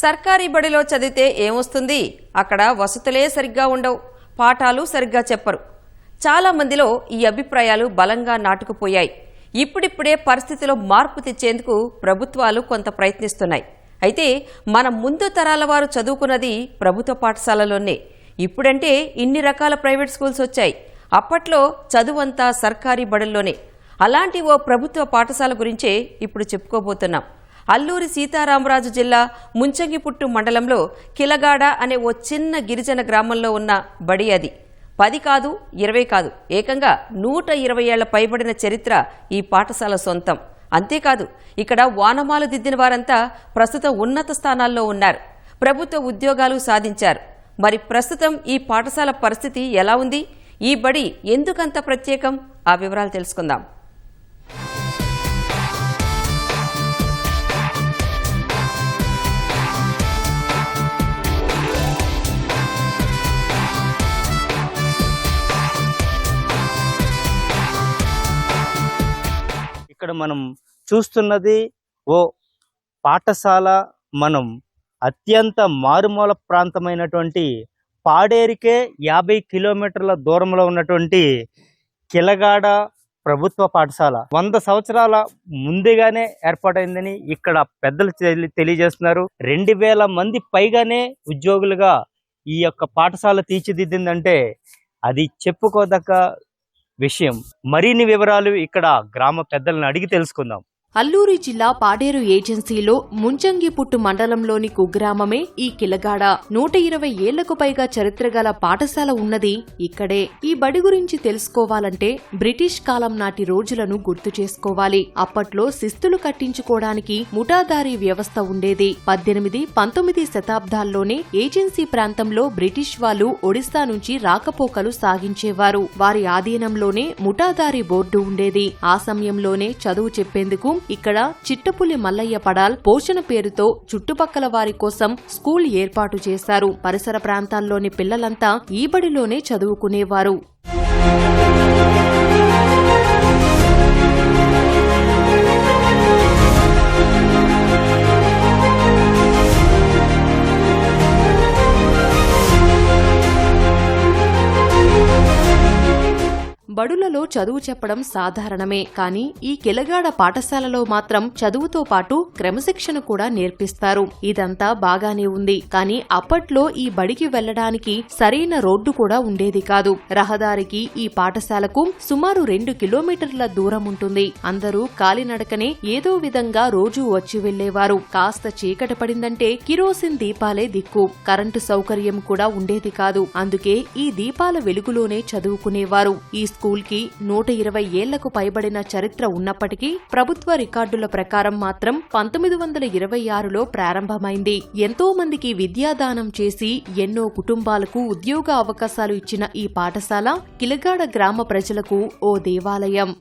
సర్కారీ బడిలో చదివితే ఏమొస్తుంది? అక్కడ వసతులే సరిగ్గా ఉండవు, పాఠాలు సరిగ్గా చెప్పరు. చాలా మందిలో ఈ అభిప్రాయాలు బలంగా నాటుకుపోయాయి. ఇప్పుడిప్పుడే పరిస్థితిలో మార్పు తెచ్చేందుకు ప్రభుత్వాలు కొంత ప్రయత్నిస్తున్నాయి. అయితే మన ముందు తరాల వారు చదువుకున్నది ప్రభుత్వ పాఠశాలలోనే. ఇప్పుడంటే ఇన్ని రకాల ప్రైవేట్ స్కూల్స్ వచ్చాయి. అప్పట్లో చదువంతా సర్కారీ బడుల్లోనే. అలాంటి ఓ ప్రభుత్వ పాఠశాల గురించే ఇప్పుడు చెప్పుకోబోతున్నాం. అల్లూరి సీతారామరాజు జిల్లా ముంచంగిపుట్టు మండలంలో కిలగాడ అనే ఓ చిన్న గిరిజన గ్రామంలో ఉన్న బడి అది. 10 కాదు, 20 కాదు, ఏకంగా 120 ఏళ్ల పైబడిన చరిత్ర ఈ పాఠశాల సొంతం. అంతేకాదు, ఇక్కడ వానమాలు దిద్దిన వారంతా ప్రస్తుతం ఉన్నత స్థానాల్లో ఉన్నారు, ప్రభుత్వ ఉద్యోగాలు సాధించారు. మరి ప్రస్తుతం ఈ పాఠశాల పరిస్థితి ఎలా ఉంది? ఈ బడి ఎందుకంత ప్రత్యేకం? ఆ వివరాలు తెలుసుకుందాం. ఇక్కడ మనం చూస్తున్నది ఓ పాఠశాల. మనం అత్యంత మారుమూల ప్రాంతమైనటువంటి పాడేరుకే 50 కిలోమీటర్ల దూరంలో ఉన్నటువంటి కిలగాడ ప్రభుత్వ పాఠశాల 100 సంవత్సరాల ముందుగానే ఏర్పాటైందని ఇక్కడ పెద్దలు తెలియజేస్తున్నారు. 2000 మంది పైగానే ఉద్యోగులుగా ఈ యొక్క పాఠశాల తీర్చిదిద్దిందంటే అది చెప్పుకోదగ్గ విషయం. మరిన్ని వివరాలు ఇక్కడ గ్రామ పెద్దలను అడిగి తెలుసుకుందాం. అల్లూరి జిల్లా పాడేరు ఏజెన్సీలో ముంచంగిపుట్టు మండలంలోని కుగ్రామమే ఈ కిలగాడ. 120 ఏళ్లకు పైగా చరిత్ర గల పాఠశాల ఉన్నది ఇక్కడే. ఈ బడి గురించి తెలుసుకోవాలంటే బ్రిటిష్ కాలం నాటి రోజులను గుర్తు చేసుకోవాలి. అప్పట్లో శిస్తులు కట్టించుకోవడానికి ముఠాదారీ వ్యవస్థ ఉండేది. 18, 19 శతాబ్దాల్లోనే ఏజెన్సీ ప్రాంతంలో బ్రిటిష్ వాళ్ళు ఒడిశా నుంచి రాకపోకలు సాగించేవారు. వారి ఆధీనంలోనే ముఠాదారీ బోర్డు ఉండేది. ఆ సమయంలోనే చదువు చెప్పేందుకు ఇక్కడ చిట్టపులి మల్లయ్య పడాల్ పోషణ పేరుతో చుట్టుపక్కల వారి కోసం స్కూల్ ఏర్పాటు చేశారు. పరిసర ప్రాంతాల్లోని పిల్లలంతా ఈ బడిలోనే చదువుకునేవారు. బడులలో చదువు చెప్పడం సాధారణమే, కానీ ఈ కిలగాడ పాఠశాలలో మాత్రం చదువుతో పాటు క్రమశిక్షణ కూడా నేర్పిస్తారు. ఇదంతా బాగానే ఉంది, కానీ అప్పట్లో ఈ బడికి వెళ్లడానికి సరైన రోడ్డు కూడా ఉండేది కాదు. రహదారికి ఈ పాఠశాలకు సుమారు 2 కిలోమీటర్ల దూరం ఉంటుంది. అందరూ కాలినడకనే ఏదో విధంగా రోజూ వచ్చి వెళ్లేవారు. కాస్త చీకటి పడిందంటే కిరోసిన్ దీపాలే దిక్కు. కరెంటు సౌకర్యం కూడా ఉండేది కాదు. అందుకే ఈ దీపాల వెలుగులోనే చదువుకునేవారు. ఈ స్కూల్ కి 120 ఏళ్లకు పైబడిన చరిత్ర ఉన్నప్పటికీ ప్రభుత్వ రికార్డుల ప్రకారం మాత్రం 1926లో ప్రారంభమైంది. ఎంతో మందికి విద్యాదానం చేసి ఎన్నో కుటుంబాలకు ఉద్యోగ అవకాశాలు ఇచ్చిన ఈ పాఠశాల కిలగాడ గ్రామ ప్రజలకు ఓ దేవాలయం.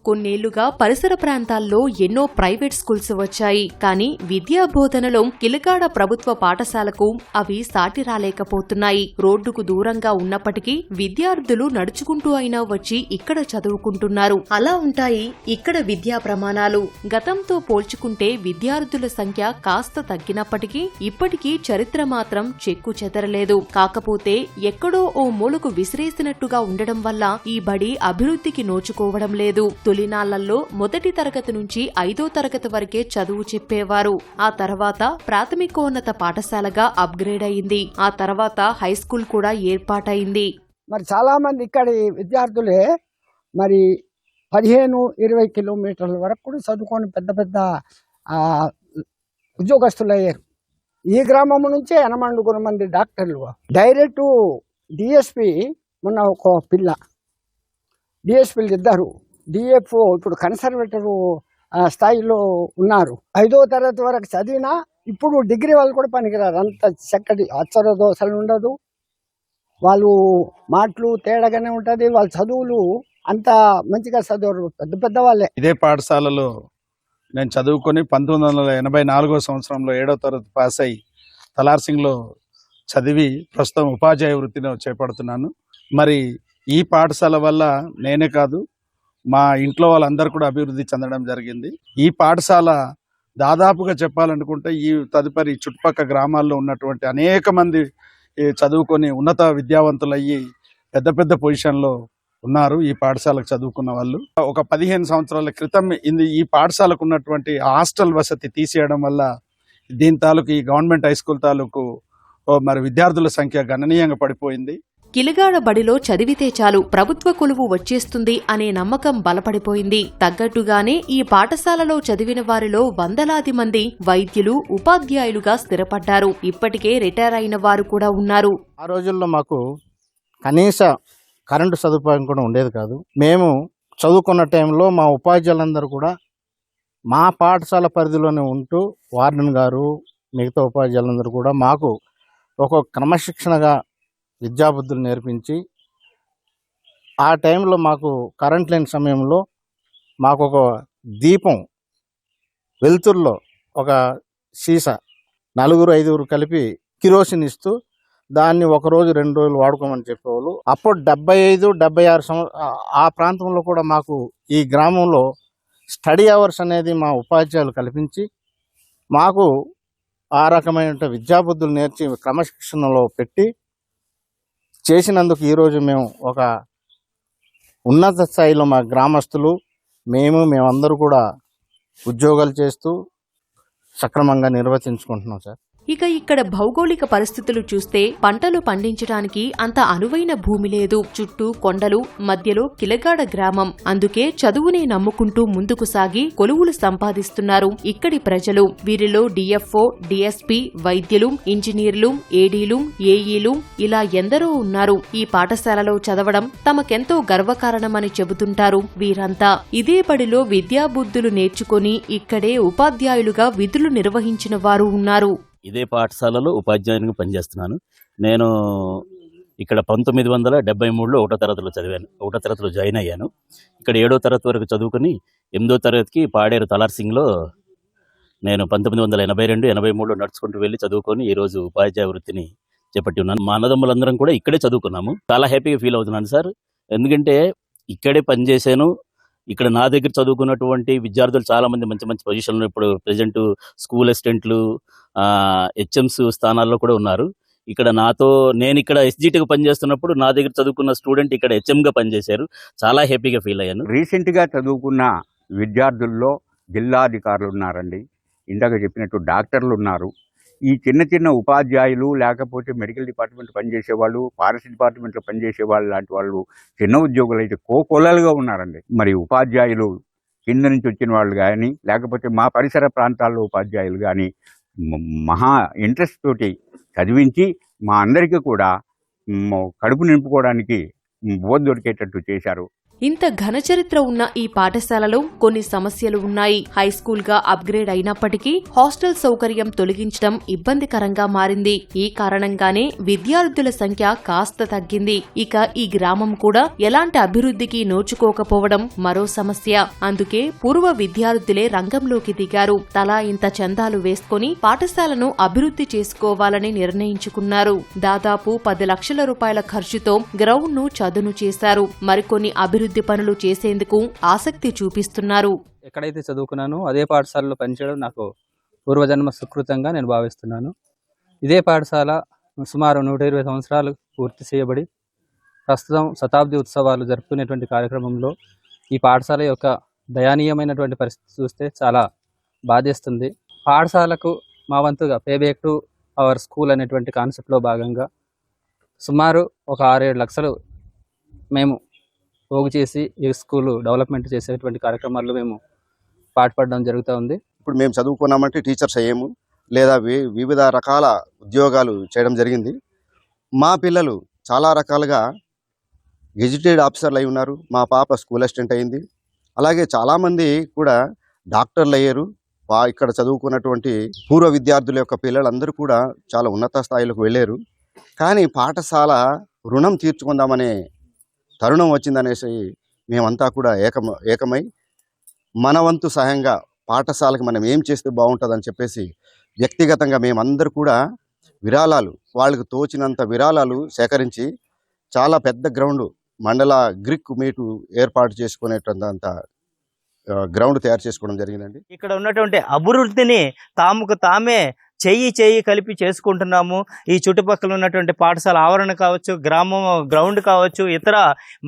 కొన్నేళ్లుగా పరిసర ప్రాంతాల్లో ఎన్నో ప్రైవేట్ స్కూల్స్ వచ్చాయి, కానీ విద్యా బోధనలో కిలగాడ ప్రభుత్వ పాఠశాలకు అవి సాటి రాలేకపోతున్నాయి. రోడ్డుకు దూరంగా ఉన్నప్పటికీ విద్యార్థులు నడుచుకుంటూ అయినా వచ్చి ఇక్కడ చదువుకుంటున్నారు. అలా ఉంటాయి ఇక్కడ విద్యా ప్రమాణాలు. గతంతో పోల్చుకుంటే విద్యార్థుల సంఖ్య కాస్త తగ్గినప్పటికీ ఇప్పటికీ చరిత్ర మాత్రం చెక్కు చెదరలేదు. కాకపోతే ఎక్కడో ఓ మూలకు విసిరేసినట్టుగా ఉండడం వల్ల ఈ బడి అభివృద్ధికి నోచుకోవడం లేదు. తొలినాళ్లలో మొదటి తరగతి నుంచి 5వ తరగతి వరకే చదువు చెప్పేవారు. ఆ తర్వాత ప్రాథమికోన్నత పాఠశాలగా అప్గ్రేడ్ అయింది. ఆ తర్వాత హైస్కూల్ కూడా ఏర్పాటైంది. మరి చాలా మంది ఇక్కడి విద్యార్థులే మరి 15-20 కిలోమీటర్ల వరకు కూడా చదువుకొని పెద్ద పెద్ద ఉద్యోగస్తులయ్యారు. ఈ గ్రామం నుంచే 80 మంది డాక్టర్లు. డైరెక్ట్ డిఎస్పి మొన్న ఒక పిల్ల, డిఎస్పీలు ఇద్దరు, డిఎఫ్ఓ ఇప్పుడు కన్సర్వేటర్ స్థాయిలో ఉన్నారు. 5వ తరగతి వరకు చదివినా ఇప్పుడు డిగ్రీ వాళ్ళు కూడా పనికిరారు. అంత చక్కటి అక్షర దోషలు ఉండదు, వాళ్ళు మాటలు తేడాగానే ఉంటుంది, వాళ్ళ చదువులు అంత మంచిగా చదువు పెద్ద పెద్ద వాళ్ళే. ఇదే పాఠశాలలో నేను చదువుకొని 1984 సంవత్సరంలో 7వ తరగతి పాస్ అయ్యి తలార్సింగ్లో చదివి ప్రస్తుతం ఉపాధ్యాయ వృత్తిని చేపడుతున్నాను. మరి ఈ పాఠశాల వల్ల నేనే కాదు, మా ఇంట్లో వాళ్ళందరూ కూడా అభివృద్ధి చెందడం జరిగింది. ఈ పాఠశాల దాదాపుగా చెప్పాలనుకుంటే ఈ తదుపరి చుట్టుపక్కల గ్రామాల్లో ఉన్నటువంటి అనేక మంది చదువుకొని ఉన్నత విద్యావంతులయ్యి పెద్ద పెద్ద పొజిషన్లో ఉన్నారు. ఈ పాఠశాలకు చదువుకున్న వాళ్ళు ఒక 15 సంవత్సరాల క్రితం ఈ పాఠశాలకు ఉన్నటువంటి హాస్టల్ వసతి తీసేయడం వల్ల దీని తాలూకు ఈ గవర్నమెంట్ హై స్కూల్ తాలూకు మరి విద్యార్థుల సంఖ్య గణనీయంగా పడిపోయింది. కిలగాడ బడిలో చదివితే చాలు ప్రభుత్వ కొలువు వచ్చేస్తుంది అనే నమ్మకం బలపడిపోయింది. తగ్గట్టుగానే ఈ పాఠశాలలో చదివిన వారిలో వందలాది మంది వైద్యులు, ఉపాధ్యాయులుగా స్థిరపడ్డారు. ఇప్పటికే రిటైర్ అయిన వారు కూడా ఉన్నారు. ఆ రోజుల్లో మాకు కనీస కరెంటు సదుపాయం కూడా ఉండేది కాదు. మేము చదువుకున్న టైంలో మా ఉపాధ్యాయులందరూ కూడా మా పాఠశాల పరిధిలోనే ఉంటూ వార్డెన్ గారు, మిగతా ఉపాధ్యాయులందరూ కూడా మాకు ఒక క్రమశిక్షణగా విద్యాబుద్ధులు నేర్పించి, ఆ టైంలో మాకు కరెంట్ లేని సమయంలో మాకు ఒక దీపం వెలుతురులో ఒక సీసా 4-5 కలిపి కిరోసిన్ ఇస్తూ దాన్ని 1 రోజు 2 రోజులు వాడుకోమని చెప్పేవాళ్ళు. అప్పుడు 75-76 ఆ ప్రాంతంలో కూడా మాకు ఈ గ్రామంలో స్టడీ అవర్స్ అనేది మా ఉపాధ్యాయులు కల్పించి మాకు ఆ రకమైన విద్యాబుద్ధులు నేర్చి క్రమశిక్షణలో పెట్టి చేసినందుకు ఈరోజు మేము ఒక ఉన్నత స్థాయిలో మా గ్రామస్తులు మేమందరూ కూడా ఉద్యోగాలు చేస్తూ సక్రమంగా నిర్వర్తించుకుంటున్నాం సార్. ఇక ఇక్కడ భౌగోళిక పరిస్థితులు చూస్తే పంటలు పండించడానికి అంత అనువైన భూమి లేదు. చుట్టూ కొండలు, మధ్యలో కిలగాడ గ్రామం. అందుకే చదువునే నమ్ముకుంటూ ముందుకు సాగి కొలువులు సంపాదిస్తున్నారు ఇక్కడి ప్రజలు. వీరిలో డిఎఫ్ఓ, డిఎస్పీ, వైద్యులు, ఇంజనీర్లు, ఏడీలు, ఏఈలు ఇలా ఎందరో ఉన్నారు. ఈ పాఠశాలలో చదవడం తమకెంతో గర్వకారణమని చెబుతుంటారు వీరంతా. ఇదే బడిలో విద్యాబుద్ధులు నేర్చుకుని ఇక్కడే ఉపాధ్యాయులుగా విధులు నిర్వహించిన వారు ఉన్నారు. ఇదే పాఠశాలలో ఉపాధ్యాయునిగా పనిచేస్తున్నాను. నేను ఇక్కడ 1973లో 1వ తరగతిలో చదివాను. 1వ తరగతిలో జాయిన్ అయ్యాను. ఇక్కడ 7వ తరగతి వరకు చదువుకుని 8వ తరగతికి పాడేరు తలార్సింగ్లో నేను 1982-83లో నడుచుకుంటూ వెళ్ళి చదువుకొని ఈరోజు ఉపాధ్యాయ వృత్తిని చేపట్టి ఉన్నాను. మా అన్నదమ్ములందరం కూడా ఇక్కడే చదువుకున్నాము. చాలా హ్యాపీగా ఫీల్ అవుతున్నాను సార్. ఎందుకంటే ఇక్కడే పనిచేశాను. ఇక్కడ నా దగ్గర చదువుకున్నటువంటి విద్యార్థులు చాలా మంది మంచి మంచి పొజిషన్లో ఇప్పుడు ప్రెజెంట్ స్కూల్ అసిస్టెంట్లు, హెచ్ఎంస్ స్థానాల్లో కూడా ఉన్నారు. ఇక్కడ నేను ఇక్కడ ఎస్జిటిగా పనిచేస్తున్నప్పుడు నా దగ్గర చదువుకున్న స్టూడెంట్ ఇక్కడ హెచ్ఎంగా పనిచేశారు. చాలా హ్యాపీగా ఫీల్ అయ్యాను. రీసెంట్గా చదువుకున్న విద్యార్థుల్లో జిల్లాధికారులు ఉన్నారండి, ఇందాక చెప్పినట్టు డాక్టర్లు ఉన్నారు. ఈ చిన్న చిన్న ఉపాధ్యాయులు, లేకపోతే మెడికల్ డిపార్ట్మెంట్ పనిచేసేవాళ్ళు, ఫారెస్ట్ డిపార్ట్మెంట్లో పనిచేసేవాళ్ళు లాంటి వాళ్ళు చిన్న ఉద్యోగులు అయితే కోకొల్లలుగా ఉన్నారండి. మరి ఉపాధ్యాయులు కింద నుంచి వచ్చిన వాళ్ళు కానీ, లేకపోతే మా పరిసర ప్రాంతాల్లో ఉపాధ్యాయులు కానీ మహా ఇంట్రెస్ట్ తోటి చదివించి మా అందరికీ కూడా కడుపు నింపుకోవడానికి బోధ దొరికేటట్టు చేశారు. ఇంత ఘనచరిత్ర ఉన్న ఈ పాఠశాలలో కొన్ని సమస్యలు ఉన్నాయి. హైస్కూల్ గా అప్గ్రేడ్ అయినప్పటికీ హాస్టల్ సౌకర్యం తొలగించడం ఇబ్బందికరంగా మారింది. ఈ కారణంగానే విద్యార్థుల సంఖ్య కాస్త తగ్గింది. ఇక ఈ గ్రామం కూడా ఎలాంటి అభివృద్ధికి నోచుకోకపోవడం మరో సమస్య. అందుకే పూర్వ విద్యార్థులే రంగంలోకి దిగారు. తలా ఇంత చందాలు వేసుకుని పాఠశాలను అభివృద్ధి చేసుకోవాలని నిర్ణయించుకున్నారు. దాదాపు 10 లక్షల రూపాయల ఖర్చుతో గ్రౌండ్ ను చదును చేశారు. మరికొన్ని అభివృద్ధి పనులు చేసేందుకు ఆసక్తి చూపిస్తున్నారు. ఎక్కడైతే చదువుకున్నానో అదే పాఠశాలలో పనిచేయడం నాకు పూర్వజన్మ సుకృతంగా నేను భావిస్తున్నాను. ఇదే పాఠశాల సుమారు 120 సంవత్సరాలు పూర్తి చేయబడి ప్రస్తుతం శతాబ్ది ఉత్సవాలు జరుపుకునేటువంటి కార్యక్రమంలో ఈ పాఠశాల యొక్క దయనీయమైనటువంటి పరిస్థితి చూస్తే చాలా బాధేస్తుంది. పాఠశాలకు మా వంతుగా pay back to our school అనేటువంటి కాన్సెప్ట్లో భాగంగా సుమారు ఒక 6-7 లక్షలు మేము పోగు చేసి ఈ స్కూల్ డెవలప్మెంట్ చేసేటువంటి కార్యక్రమాల్లో మేము పాటుపడడం జరుగుతూ ఉంది. ఇప్పుడు మేము చదువుకున్నామంటే టీచర్స్ అయ్యాము, లేదా వివిధ రకాల ఉద్యోగాలు చేయడం జరిగింది. మా పిల్లలు చాలా రకాలుగా గెజిటెడ్ ఆఫీసర్లు అయి ఉన్నారు. మా పాప స్కూల్ అసిస్టెంట్ అయింది. అలాగే చాలామంది కూడా డాక్టర్లు అయ్యారు. ఇక్కడ చదువుకున్నటువంటి పూర్వ విద్యార్థుల యొక్క పిల్లలందరూ కూడా చాలా ఉన్నత స్థాయిలోకి వెళ్ళారు. కానీ పాఠశాల రుణం తీర్చుకుందామనే తరుణం వచ్చిందనేసి మేమంతా కూడా ఏకమై మన వంతు సహాయంగా పాఠశాలకు మనం ఏం చేస్తే బాగుంటుందని చెప్పేసి వ్యక్తిగతంగా మేమందరూ కూడా విరాళాలు, వాళ్ళకు తోచినంత విరాళాలు సేకరించి చాలా పెద్ద గ్రౌండ్, మండల గ్రిక్ మీటు ఏర్పాటు చేసుకునేటంత గ్రౌండ్ తయారు చేసుకోవడం జరిగిందండి. ఇక్కడ ఉన్నటువంటి అభివృద్ధిని తాముకు తామే చేయి కలిపి చేసుకుంటున్నాము. ఈ చుట్టుపక్కల ఉన్నటువంటి పాఠశాల ఆవరణ కావచ్చు, గ్రామం గ్రౌండ్ కావచ్చు, ఇతర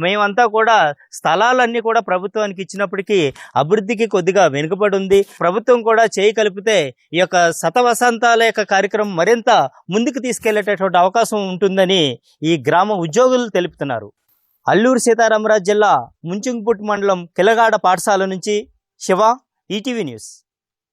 మేమంతా కూడా స్థలాలన్నీ కూడా ప్రభుత్వానికి ఇచ్చినప్పటికీ అభివృద్ధికి కొద్దిగా వెనుకబడి ఉంది. ప్రభుత్వం కూడా చేయి కలిపితే ఈ యొక్క శతవసంతాల యొక్క కార్యక్రమం మరింత ముందుకు తీసుకెళ్లేటటువంటి అవకాశం ఉంటుందని ఈ గ్రామ ఉద్యోగులు తెలుపుతున్నారు. అల్లూరు సీతారామరాజు జిల్లా ముంచింగ్పుట్ మండలం కిలగాడ పాఠశాల నుంచి శివ, ఈటీవీ న్యూస్.